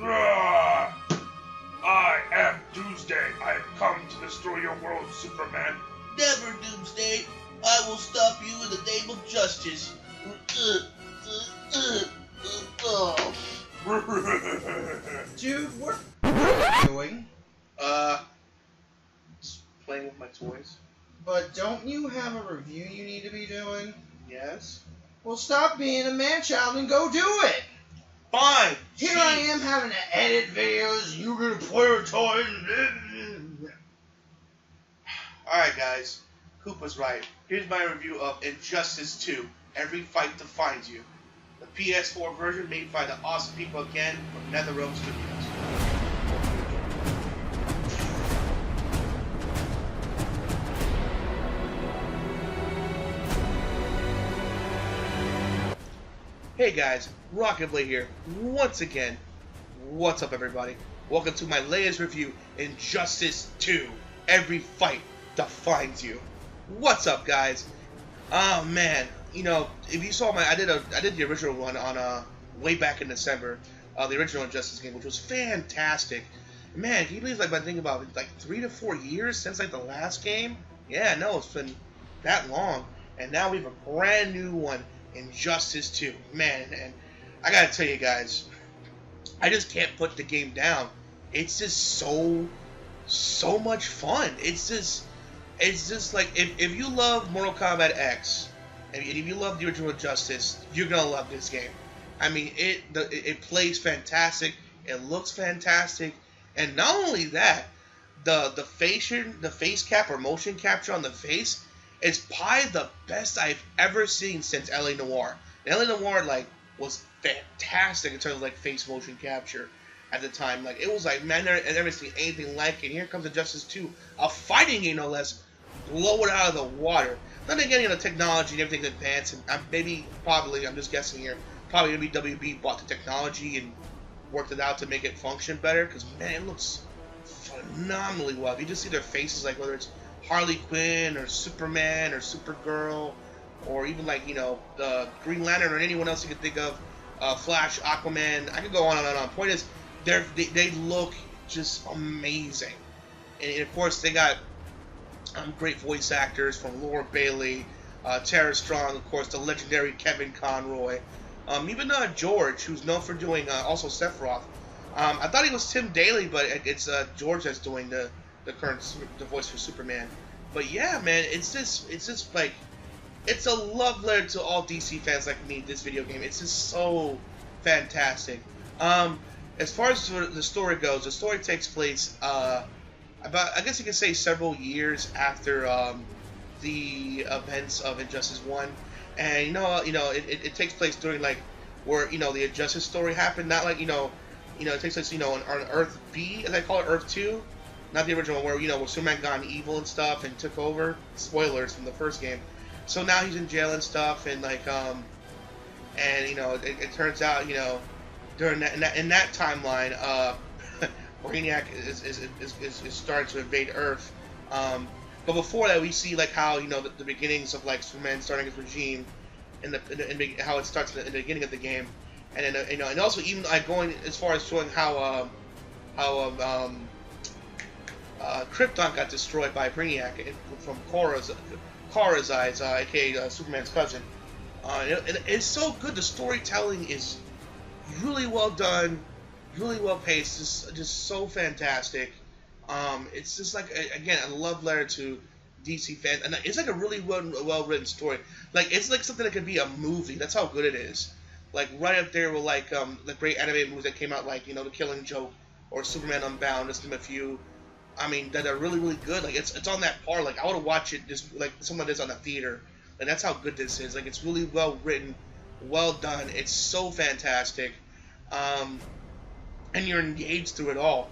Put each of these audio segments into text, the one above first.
I am Doomsday. I have come to destroy your world, Superman. Never, Doomsday. I will stop you in the name of justice. Dude, what are you doing? Just playing with my toys. But don't you have a review you need to be doing? Yes. Well, stop being a man-child and go do it! Fine. Here I am having to edit videos, you're gonna play with toys. Alright, guys. Koopa's right. Here's my review of Injustice 2. Every Fight Defines You. The PS4 version made by the awesome people again from NetherRealm Studios. Hey guys, Rocket Blade here, once again. What's up everybody? Welcome to my latest review, Injustice 2. Every fight defines you. What's up guys? Oh man, you know, if you saw I did the original one on way back in December, the original Injustice game, which was fantastic. Man, can you believe, like, I think about it, like 3 to 4 years since like the last game? Yeah, no, it's been that long. And now we have a brand new one, Injustice 2. Man, and I gotta tell you guys, I just can't put the game down. It's just so much fun. It's just like, if you love Mortal Kombat X, and if you love the original Injustice, you're gonna love this game. I mean, it plays fantastic, it looks fantastic, and not only that, the face cap or motion capture on the face is probably the best I've ever seen since LA Noire. And LA Noire, like, was fantastic in terms of, like, face motion capture at the time. Like, it was like, man, I never seen anything like it. Here comes Injustice 2, a fighting game no less, blow it out of the water. Then again, you know, technology and everything's advanced, and I'm just guessing here, probably WB bought the technology and worked it out to make it function better, because, man, it looks phenomenally well. If you just see their faces, like, whether it's Harley Quinn or Superman or Supergirl, or even, like, you know, the Green Lantern or anyone else you could think of, Flash, Aquaman, I could go on and on. Point is, they look just amazing. And of course, they got great voice actors from Laura Bailey, Tara Strong, of course, the legendary Kevin Conroy, even George, who's known for doing also Sephiroth. I thought he was Tim Daly, but it's George that's doing the voice for Superman. But yeah, man, it's just like, it's a love letter to all DC fans like me. This video game, it's just so fantastic. As far as the story goes, the story takes place about, I guess you could say, several years after the events of Injustice 1, and you know, it takes place during, like, where, you know, the Injustice story happened. Not like, you know, it takes place, you know, on Earth B, as I call it, Earth 2. Not the original one, where Superman gone evil and stuff and took over. Spoilers from the first game. So now he's in jail and stuff, and like, and you know, it turns out, you know, during in that timeline, Brainiac is starting to invade Earth. But before that, we see, like, how, you know, the beginnings of, like, Superman starting his regime, and how it starts in the beginning of the game, and then, you know, and also even like going as far as showing how Krypton got destroyed by Brainiac from Kara's eyes, aka Superman's cousin. And it's so good. The storytelling is really well done, really well paced, just so fantastic. It's just like, again, a love letter to DC fans, and it's like a really well written story. Like, it's like something that could be a movie. That's how good it is. Like, right up there with, like, the great animated movies that came out, like, you know, The Killing Joke or Superman Unbound, just to name a few. I mean, that are really good. Like, it's on that par. Like, I want to watch it just like someone does on a theater. Like, that's how good this is. Like, it's really well written, well done. It's so fantastic, and you're engaged through it all.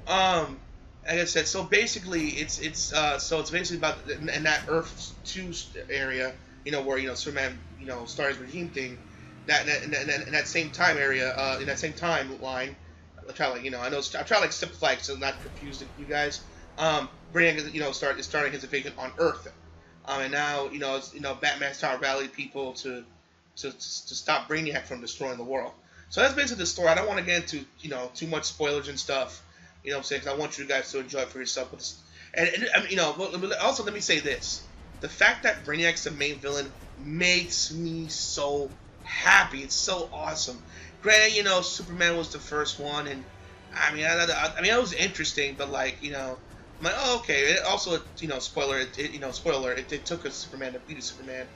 Like I said, so basically, it's basically about in that Earth 2 area, you know, where, you know, Superman, you know, started his regime thing. In that same time area, in that same timeline. I try, like, you know, I try to, like, simplify so I'm not confused you guys. Brainiac, you know, is starting his invasion on Earth, and now, Batman's trying to rally people to stop Brainiac from destroying the world. So that's basically the story. I don't want to get into too much spoilers and stuff. You know what I'm saying? 'Cause I want you guys to enjoy it for yourself. And also let me say this: the fact that Brainiac's the main villain makes me so happy. It's so awesome. Granted, Superman was the first one, and I mean, it was interesting, but like, I'm like, oh, okay. It also, spoiler, it took a Superman to beat a Superman,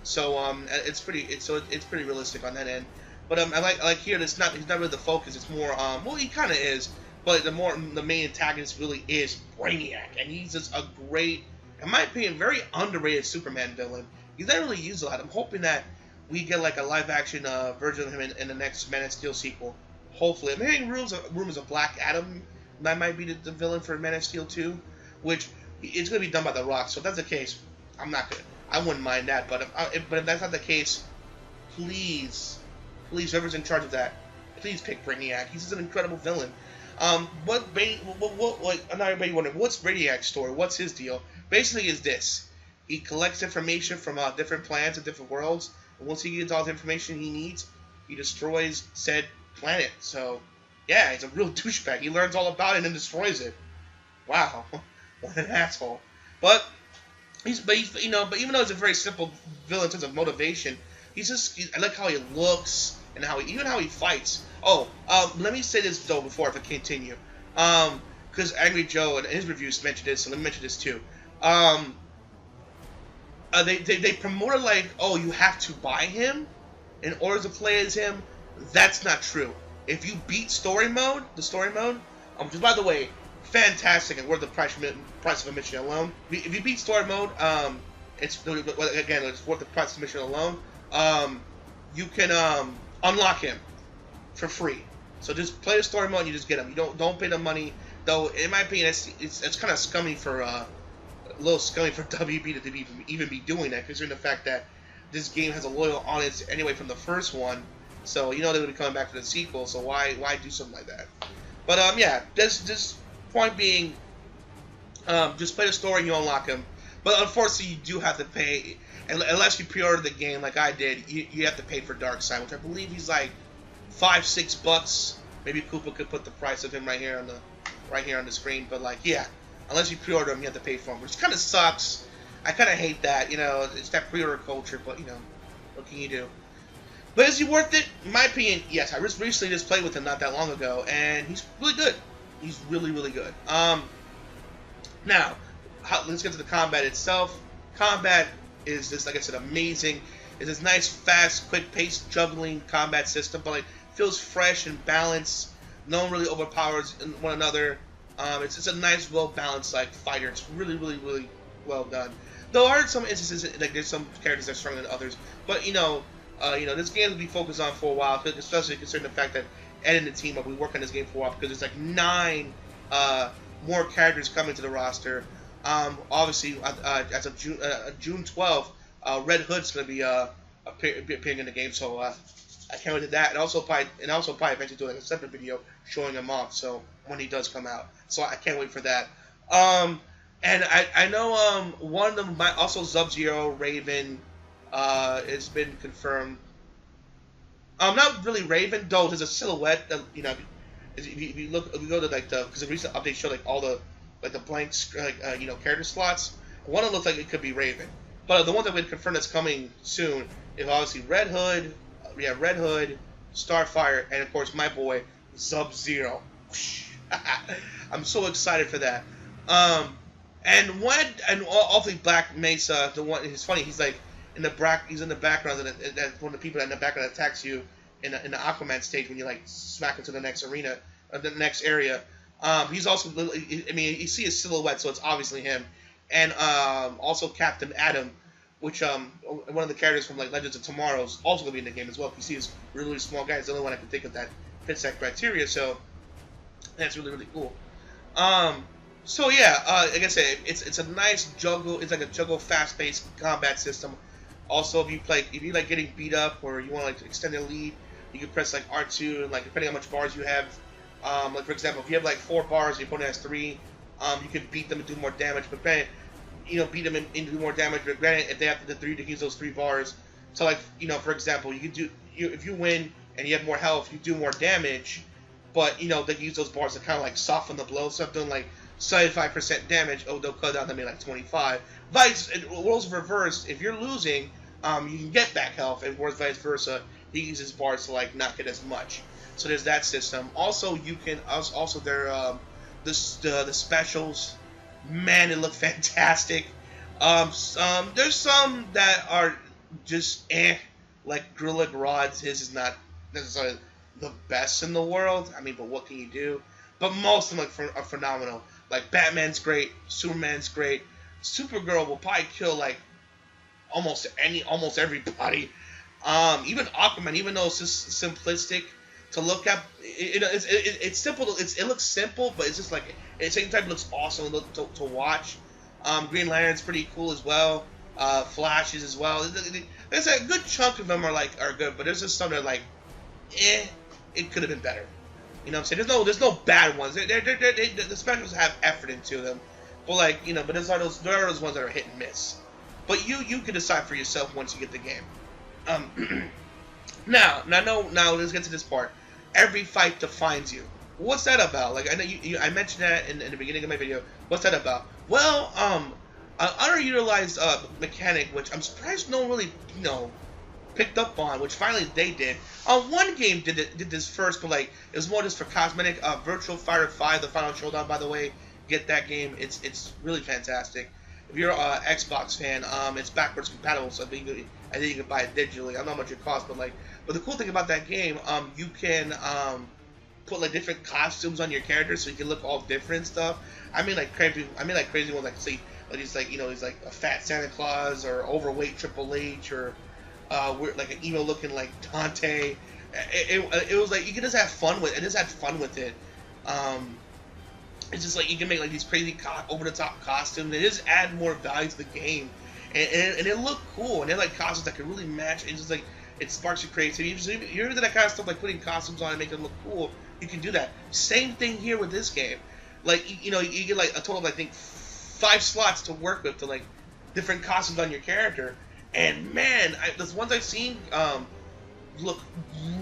so it's pretty realistic on that end. But I like here, he's not really the focus. It's more, well, he kind of is, but the main antagonist really is Brainiac, and he's just a great, in my opinion, very underrated Superman villain. He's not really used a lot. I'm hoping that we get like a live action version of him in the next Man of Steel sequel. Hopefully, I'm hearing rumors of Black Adam that might be the villain for Man of Steel 2, which it's going to be done by The Rock. So if that's the case, I wouldn't mind that. But if that's not the case, please, whoever's in charge of that, please pick Brainiac. He's just an incredible villain. I'm not everybody wondering, what's Brainiac's story? What's his deal? Basically, is this: he collects information from different planets and different worlds, and once he gets all the information he needs, he destroys said planet. So, yeah, he's a real douchebag. He learns all about it and then destroys it. Wow, what an asshole! But even though he's a very simple villain in terms of motivation, I like how he looks and how he fights. Oh, let me say this though before I continue, because Angry Joe in his reviews mentioned this, so let me mention this too. They promoted like, oh, you have to buy him in order to play as him. That's not true. If you beat the story mode, which is, by the way, fantastic and worth the price of admission alone. If you beat story mode, it's worth the price of admission alone. You can unlock him for free. So just play the story mode and you just get him. You don't pay the money. Though in my opinion, it's kind of scummy for a little scummy for WB to even be doing that, considering the fact that this game has a loyal audience anyway from the first one. So they would be coming back for the sequel. So why do something like that? But yeah, this point being, just play the story and you unlock him. But unfortunately, you do have to pay, unless you pre-order the game like I did. You have to pay for Darkseid, which I believe he's like $5-6. Maybe Koopa could put the price of him right here on the screen. But like, yeah, unless you pre-order him, you have to pay for him, which kind of sucks. I kind of hate that. It's that pre-order culture. But what can you do? But is he worth it? In my opinion, yes. I recently just played with him not that long ago, and he's really good. He's really, really good. Now, let's get to the combat itself. Combat is just, like I said, amazing. It's this nice, fast, quick-paced juggling combat system, but like feels fresh and balanced. No one really overpowers one another. It's just a nice, well-balanced like fighter. It's really, really, really well done. Though I heard some instances like there's some characters that are stronger than others, but this game will be focused on for a while, especially considering the fact that Ed and the team will be working on this game for a while, because there's like 9 more characters coming to the roster. Obviously, as of June 12th, Red Hood's going to be appearing in the game, so I can't wait to that. And also probably eventually do like a separate video showing him off. So when he does come out, so I can't wait for that. And I know one of them might also Sub-Zero, Raven. It's been confirmed. Not really Raven, though. There's a silhouette that if you go to like because the recent update showed like all the blanks character slots. One of them looks like it could be Raven, but the ones that we confirmed that's coming soon is obviously Red Hood. We have Red Hood, Starfire, and of course my boy Sub-Zero. I'm so excited for that. And obviously Black Mesa. The one, it's funny. He's like. He's in the background, and that's one of the people that in the background attacks you in the Aquaman stage when you like smack into the next arena, the next area. He's also, you see his silhouette, so it's obviously him. And also Captain Atom, which one of the characters from like Legends of Tomorrow is also gonna be in the game as well. If you see his really, really small guy, it's the only one I can think of that fits that criteria. So that's really, really cool. So yeah, like I said, it's a nice juggle. It's like a juggle, fast-paced combat system. Also, if you like getting beat up or you want to like extend the lead, you can press like R2, and like depending on how much bars you have. Like for example, if you have like 4 bars, your opponent has 3. You can beat them and do more damage. But granted, beat them and do more damage. But granted, if they have the 3, they can use those 3 bars. So like for example, you can do if you win and you have more health, you do more damage. But, you know, they use those bars to kind of like soften the blow. So if doing like 75% damage, oh, they'll cut down to maybe like 25. Roles reversed. If you're losing, you can get back health, and vice versa. He uses bars to like not get as much. So there's that system. Also, you can also the specials. Man, it look fantastic. There's some that are just like Grillic Rods. His is not necessarily the best in the world. I mean, but what can you do? But most of them are phenomenal. Like Batman's great, Superman's great, Supergirl will probably kill like almost everybody. Even Aquaman, even though it's just simplistic to look at, it's simple. It looks simple, but it's just like at the same time it looks awesome to watch. Green Lantern's pretty cool as well. Flashes as well. There's a good chunk of them are good, but there's just some that are like, it could have been better. You know what I'm saying? There's no bad ones. The specials have effort into them, but like, you know, but there are those ones that are hit and miss. But you can decide for yourself once you get the game. Now let's get to this part. Every fight defines you. What's that about? Like, I know I mentioned that in the beginning of my video. What's that about? Well, an underutilized mechanic, which I'm surprised no one really, you know, picked up on, which finally they did. One game did this first, but like it was more just for cosmetic. Virtual Fighter 5, the Final Showdown, by the way, get that game. It's really fantastic. If you're an Xbox fan, it's backwards compatible, so I think you can buy it digitally. I don't know how much it costs, but the cool thing about that game, you can put like different costumes on your character, so you can look all different and stuff. I mean like crazy ones, like say he's like, you know, he's like a fat Santa Claus or overweight Triple H or we're like an emo looking like Dante. It was like you can just have fun with it. I just had fun with it. It's just like you can make like these crazy over the top costumes. They just add more value to the game, and it looked cool. And they're like costumes that can really match. It's just like it sparks your creativity. You're into that kind of stuff, like putting costumes on and making them look cool. You can do that. Same thing here with this game. Like you know, you get like a total of I think 5 slots to work with to like different costumes on your character. And man, the ones I've seen look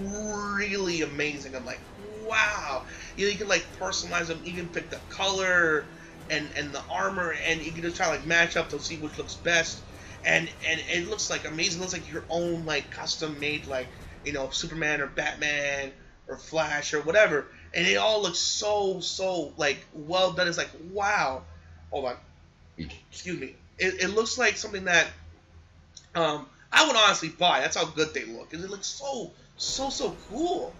really amazing. I'm like, wow. You can like personalize them. You can pick the color and the armor, and you can just try to like match up to see which looks best. And it looks like amazing. It looks like your own like custom made like, you know, Superman or Batman or Flash or whatever. And it all looks so like well done. It's like, wow. Hold on. Excuse me. It looks like something that I would honestly buy. That's how good they look. And it looks so cool.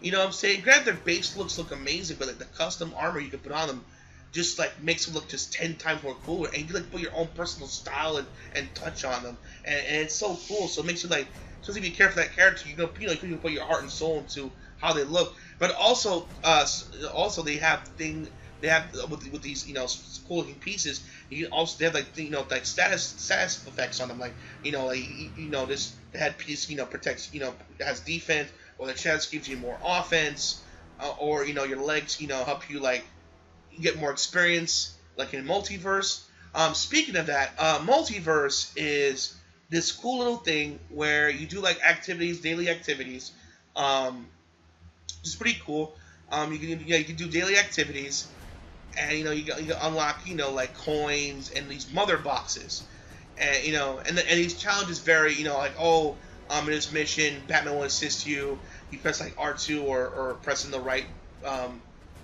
You know what I'm saying? Granted, their base looks look amazing, but like the custom armor you can put on them just like makes them look just 10 times more cooler. And you can like put your own personal style and touch on them. And it's so cool. So it makes you like, especially if you care for that character, you can put your heart and soul into how they look. But also they have with these, you know, cool looking pieces. They have like, you know, like status effects on them, like, you know, like, you know, this head piece, you know, protects, you know, has defense, or the chest gives you more offense, or, you know, your legs, you know, help you like get more experience, like in Multiverse. Speaking of that, Multiverse is this cool little thing where you do like daily activities. It's pretty cool. You can do daily activities, and you know you can unlock, you know, like coins and these mother boxes, and you know, and these challenges vary. You know, like, oh, in this mission, Batman will assist you. You press like R2 or pressing the right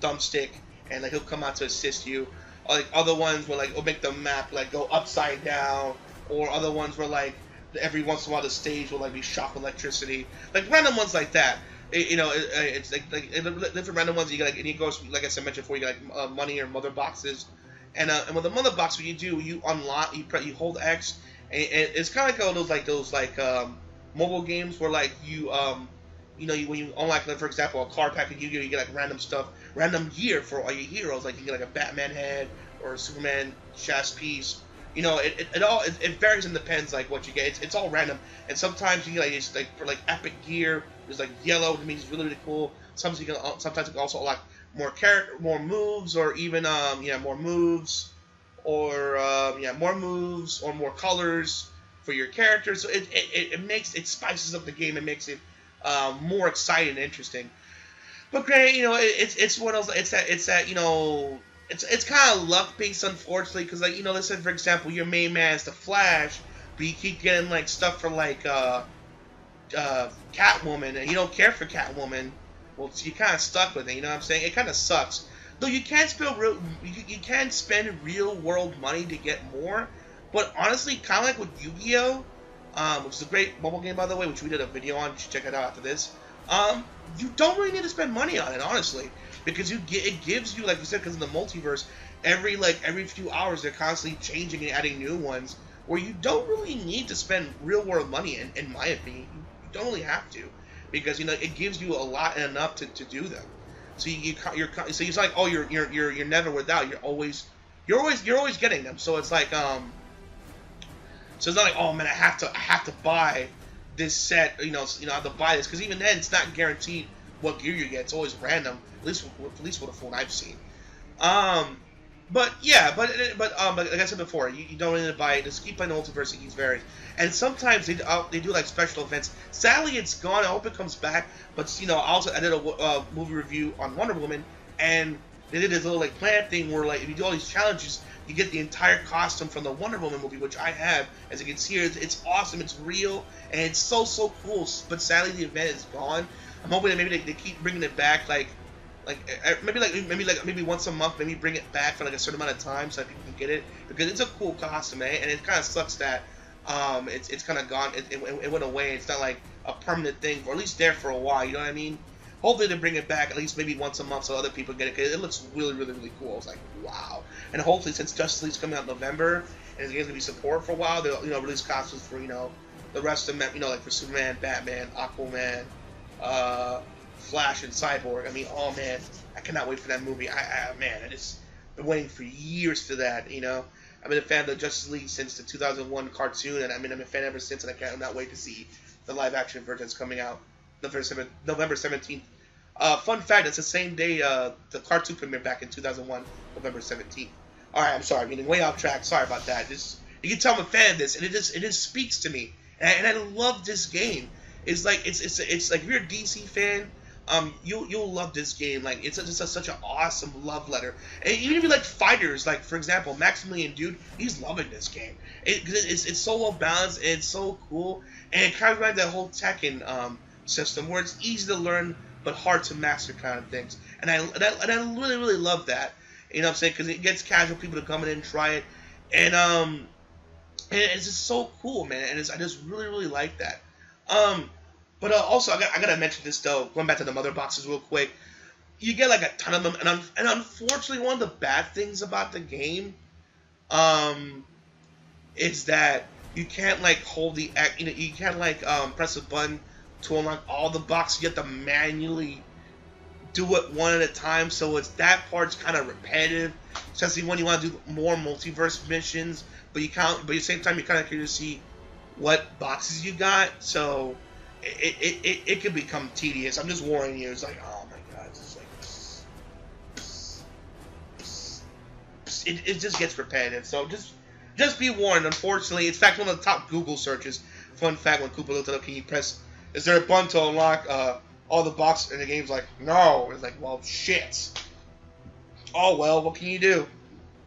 thumbstick, and like he'll come out to assist you. Or like other ones where like it'll make the map like go upside down, or other ones where like every once in a while the stage will like be shock electricity, like random ones like that. You know, it's like different random ones. You get like, and it goes like I mentioned before. You get like money or mother boxes, and with the mother box, what you do, you unlock, you hold X, and it's kind of like those mobile games where like you know, when you unlock, like, for example, a card pack in Yu-Gi-Oh, you get like random stuff, random gear for all your heroes. Like you get like a Batman head or a Superman chest piece. You know, it varies and depends like what you get. It's all random, and sometimes you get like it's like for like epic gear. There's like yellow, that means it's really cool. Sometimes you can also unlock more moves, or even more moves, or more moves or more colors for your characters. So it spices up the game and makes it more exciting and interesting. But granted, it's one of those. It's that it's kind of luck based, unfortunately, because like let's say for example your main man is the Flash, but you keep getting like stuff for like Catwoman, and you don't care for Catwoman. Well, you're kind of stuck with it. You know what I'm saying? It kind of sucks. Though you can spend real world money to get more, but honestly, kind of like with Yu-Gi-Oh, which is a great mobile game by the way, which we did a video on. You should check it out after this. You don't really need to spend money on it, honestly, because it gives you, like you said, because in the multiverse, every few hours they're constantly changing and adding new ones, where you don't really need to spend real world money. In my opinion, you don't really have to, because it gives you a lot and enough to do them. So so it's like, oh, you're never without. You're always getting them. So it's like so it's not like, oh man, I have to buy this set. I have to buy this, because even then it's not guaranteed what gear you get. It's always random. At least with the phone I've seen. But like I said before, you don't need to buy it. Just keep playing the multiverse. It keeps varying. And sometimes they do like special events. Sadly, it's gone. I hope it comes back. But I did a movie review on Wonder Woman, and they did this little like plan thing where like if you do all these challenges, you get the entire costume from the Wonder Woman movie, which I have. As you can see here, it's awesome. It's real, and it's so cool. But sadly, the event is gone. I'm hoping that maybe they keep bringing it back, maybe once a month, maybe bring it back for like a certain amount of time so that people can get it, because it's a cool costume, man. And it kind of sucks that it's kind of gone. It went away. It's not like a permanent thing, or at least there for a while. You know what I mean? Hopefully they bring it back at least maybe once a month so other people get it, because it looks really cool. I was like, wow. And hopefully, since Justice League's coming out in November and it's going to be support for a while, they'll release costumes for the rest of them, like for Superman, Batman, Aquaman, Flash, and Cyborg. I mean, oh man, I cannot wait for that movie. I just been waiting for years for that. I've been a fan of the Justice League since the 2001 cartoon, and I'm a fan ever since, and I cannot wait to see the live action version that's coming out November 17th. Fun fact, it's the same day the cartoon premiered back in 2001, November 17th. Alright, I'm sorry, I'm getting way off track. Sorry about that. You can tell I'm a fan of this, and it just speaks to me. And I love this game. It's like if you're a DC fan, you'll love this game. Like it's just such an awesome love letter. And even if you like fighters, like for example, Maximilian Dude, he's loving this game. It's so well balanced and it's so cool. And it kind of reminds that whole Tekken system where it's easy to learn but hard to master kind of things. And I really love that. You know what I'm saying? Because it gets casual people to come in and try it. And it's just so cool, man. And I just really like that. But also, I gotta mention this though. Going back to the mother boxes real quick, you get like a ton of them, and unfortunately, one of the bad things about the game, is that you can't like hold the you can't like press a button to unlock all the boxes. You have to manually do it one at a time. So that part's kind of repetitive, especially when you want to do more multiverse missions. But at the same time, you're kind of curious to see what boxes you got. So it could become tedious. I'm just warning you. It's like, oh my god, it's like it just gets repetitive. So just be warned. Unfortunately, it's in fact one of the top Google searches. Fun fact: when Cooper looked it up, can you press? Is there a button to unlock all the boxes? And the game's like, no. It's like, well, shit. Oh well, what can you do?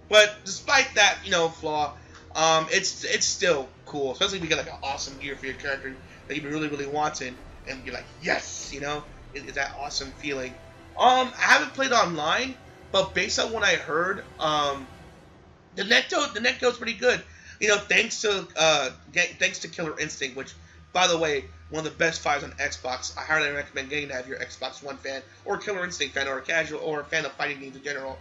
But despite that, flaw, it's still cool. Especially if you get like an awesome gear for your character that you've been really wanting, and you're like, yes, it's that awesome feeling. I haven't played online, but based on what I heard, the netcode's pretty good. Thanks to Killer Instinct, which, by the way, one of the best fights on Xbox. I highly recommend getting that if you're an Xbox One fan, or a Killer Instinct fan, or a casual, or a fan of fighting games in general.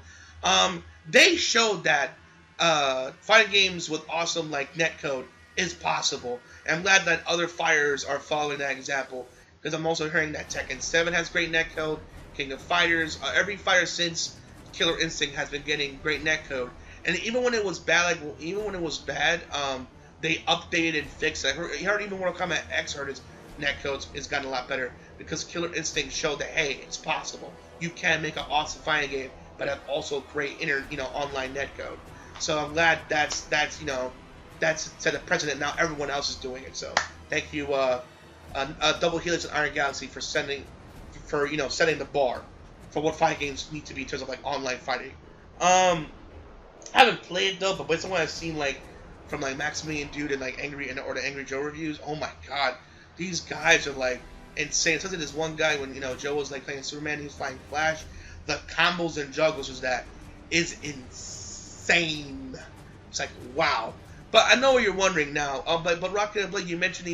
They showed that fighting games with awesome netcode is possible. And I'm glad that other fighters are following that example, because I'm also hearing that Tekken 7 has great netcode, King of Fighters, every fighter since Killer Instinct has been getting great netcode. And even when it was bad, they updated and fixed it. I heard even Mortal Kombat X heard its netcodes has gotten a lot better, because Killer Instinct showed that, hey, it's possible. You can make an awesome fighting game, but have also great online netcode. So I'm glad that's set a precedent. Now everyone else is doing it. So thank you, a double helix and Iron Galaxy for setting the bar for what fighting games need to be in terms of like online fighting. I haven't played though, but based on what I've seen like from like Maximilian Dude and like or the Angry Joe reviews, oh my god, these guys are like insane. Especially this one guy when Joe was like playing Superman, he was fighting Flash. The combos and juggles is insane. It's like wow. But I know what you're wondering now. But Rocket and Blake, you mentioned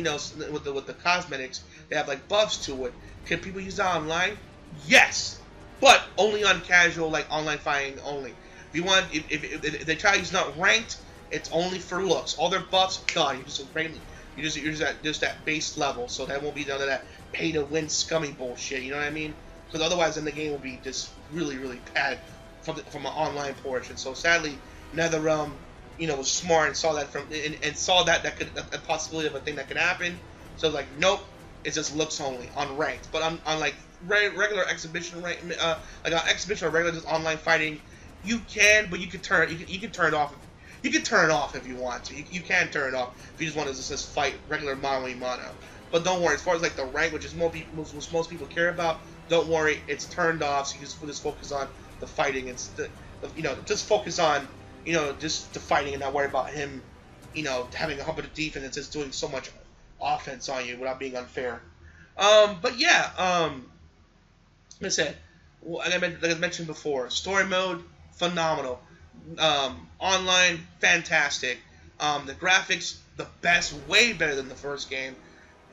with the cosmetics, they have like buffs to it. Can people use that online? Yes, but only on casual like online fighting only. If you want, if they try to use not ranked, it's only for looks. All their buffs, God, you're just at base level, so that won't be none of that pay to win scummy bullshit. You know what I mean? Because otherwise, then the game will be just really bad from an online portion. So sadly, NetherRealm, was smart and saw that and saw that could a possibility of a thing that could happen. So like, nope, it's just looks only on ranked. But on like regular exhibition like on exhibition or regular just online fighting, you can, but you can turn it off. You can turn it off if you want to. You can turn it off if you just want to just fight regular mono. But don't worry, as far as like the rank, which is most people care about, don't worry, it's turned off. So you just focus on the fighting and just focus on just the fighting and not worry about him, having a hump of the defense and just doing so much offense on you without being unfair. But yeah, like I said, like I mentioned before, story mode phenomenal. Online, fantastic. The graphics, the best, way better than the first game,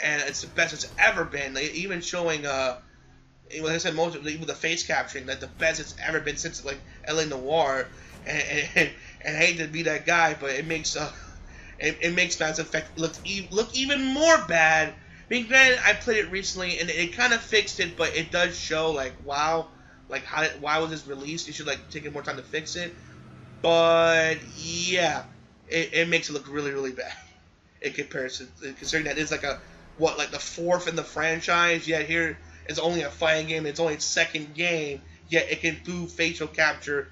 and it's the best it's ever been. Like, even showing, like I said, even the face capturing, that the best it's ever been since like LA Noire. And I hate to be that guy, but it makes Mass Effect look even more bad. I mean, granted, I played it recently and it kind of fixed it, but it does show like wow, like why was this released? You should like take more time to fix it. But yeah, it makes it look really bad in comparison, considering that it's like the fourth in the franchise. Yet here it's only a fighting game. It's only its second game. Yet it can do facial capture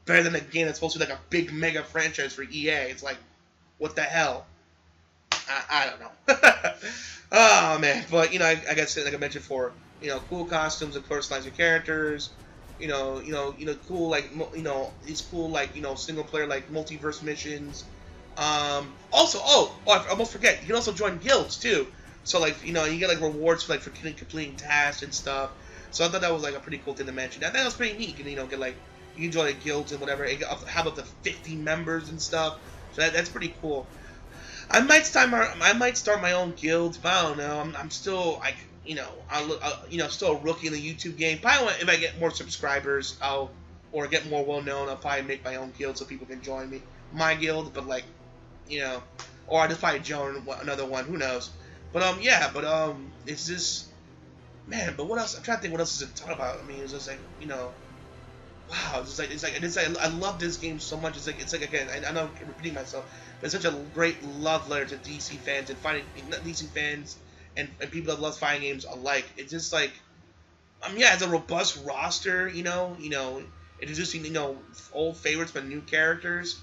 better than a game that's supposed to be like a big mega franchise for EA. It's like, what the hell? I don't know. Oh man, but I guess like I mentioned before, cool costumes and personalize your characters. Cool like these cool like single player like multiverse missions. Also, I almost forget, you can also join guilds too. So like you get like rewards for completing tasks and stuff. So I thought that was like a pretty cool thing to mention. I think that was pretty neat. You can get like you can join like guilds and whatever. Have up to 50 members and stuff. So that's pretty cool. I might start my own guild, but I don't know. I'm still like still a rookie in the YouTube game. Probably if I get more subscribers, or get more well known, I'll probably make my own guild so people can join me. My guild, but like, or I just probably join another one. Who knows? But it's just, man. But what else? I'm trying to think what else is to talk about. I mean, it's just like wow. It's like I love this game so much. It's like again, I know I'm repeating myself, but it's such a great love letter to DC fans and DC fans and people that love fighting games alike. It's just like, it's a robust roster. Introducing old favorites but new characters.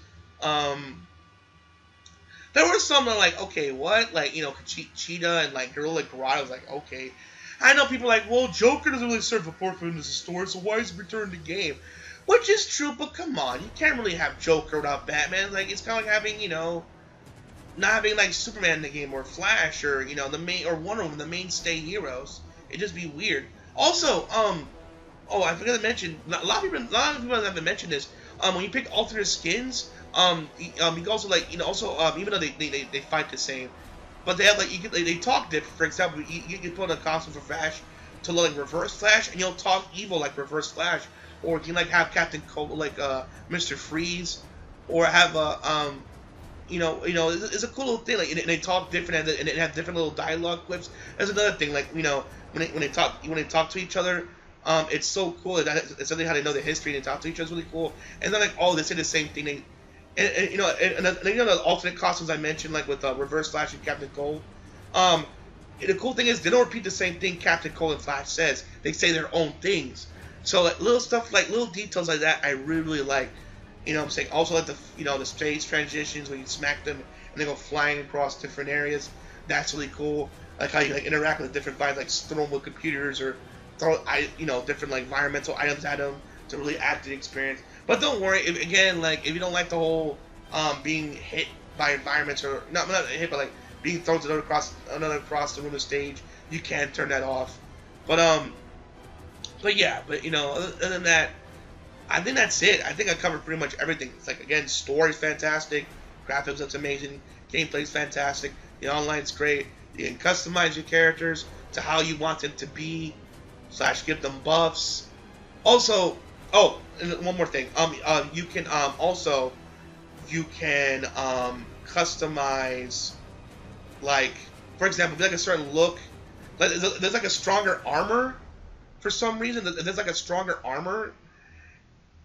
There were some that like, okay, what? Like, Cheetah and like Gorilla Grodd. I was like, okay. I know people are like, well, Joker doesn't really serve a purpose in this story, so why is he returned to game? Which is true, but come on, you can't really have Joker without Batman. Like, it's kind of like having, not having like Superman in the game or Flash or the main or Wonder Woman, the mainstay heroes. It'd just be weird. Also, I forgot to mention, a lot of people haven't mentioned this. When you pick alternate skins, you can also like even though they fight the same, but they have like they talk different. For example, you can put on a costume for Flash to look like Reverse Flash, and you'll talk evil like Reverse Flash, or you can like have Captain Cold like Mr. Freeze, or have it's a cool little thing. Like and they talk different and they have different little dialogue clips. That's another thing. Like when they talk to each other. It's so cool it's something how they know the history and they talk to each other is really cool. And then like they say the same thing. And the alternate costumes I mentioned like with Reverse Flash and Captain Cold. The cool thing is they don't repeat the same thing Captain Cold and Flash says. They say their own things. So like little stuff like little details like that I really like. I'm saying also like the space transitions when you smack them and they go flying across different areas. That's really cool. like how you like interact with different vibes, like throw them with computers or throw different like environmental items at them to really add to the experience. But don't worry, if you don't like the whole being hit by environments or not hit, but like being thrown to another across the room of stage, you can turn that off. But yeah, other than that, I think that's it. I think I covered pretty much everything. It's like, again, story's fantastic, graphics looks amazing, gameplay's fantastic, the online's great. You can customize your characters to how you want them to be, / give them buffs. Also, and one more thing. You can customize, like, for example, if you like a certain look, like there's like a stronger armor for some reason. There's like a stronger armor,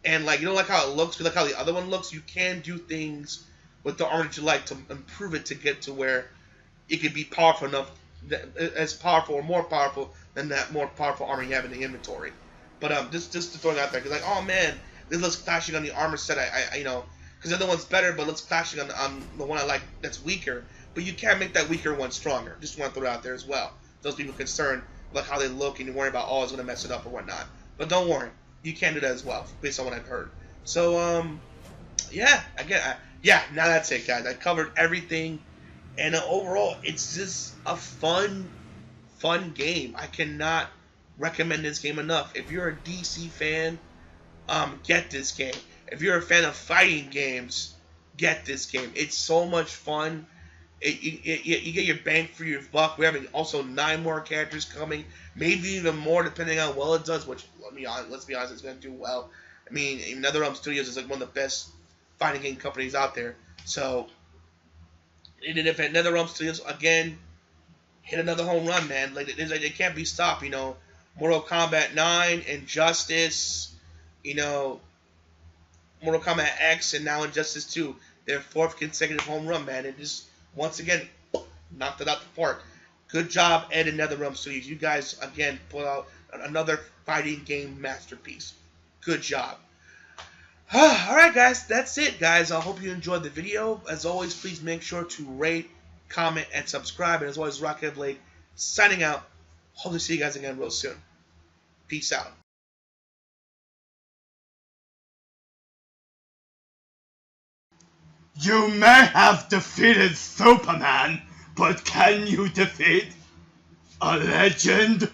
and like you don't like how it looks, you like how the other one looks. You can do things with the armor that you like to improve it to get to where it could be powerful enough, as powerful or more powerful than that more powerful armor you have in the inventory. But just to throw that out there, because like, oh man, this looks clashing on the armor set. I because the other one's better, but looks clashing on the one I like that's weaker. But you can make that weaker one stronger. Just want to throw it out there as well. Those people concerned like how they look and you worry about it's gonna mess it up or whatnot. But don't worry, you can do that as well, based on what I've heard. So yeah, now that's it, guys. I covered everything, and overall, it's just a fun game. I cannot recommend this game enough. If you're a DC fan, get this game. If you're a fan of fighting games, get this game. It's so much fun. You get your bang for your buck. We're having also 9 more characters coming, maybe even more depending on how well it does. Which let's be honest, it's gonna do well. I mean, NetherRealm Studios is like one of the best fighting game companies out there. So, and if at NetherRealm Studios again hit another home run, man, like it can't be stopped. Mortal Kombat 9, Injustice, Mortal Kombat X, and now Injustice 2. Their 4th consecutive home run, man. It just once again knocked it out the park. Good job, Ed and NetherRealm Studios. You guys again put out another fighting game masterpiece. Good job. Alright guys, that's it guys. I hope you enjoyed the video. As always, please make sure to rate, comment, and subscribe. And as always, Rocket Blade signing out. Hope to see you guys again real soon. Peace out. You may have defeated Superman, but can you defeat a legend?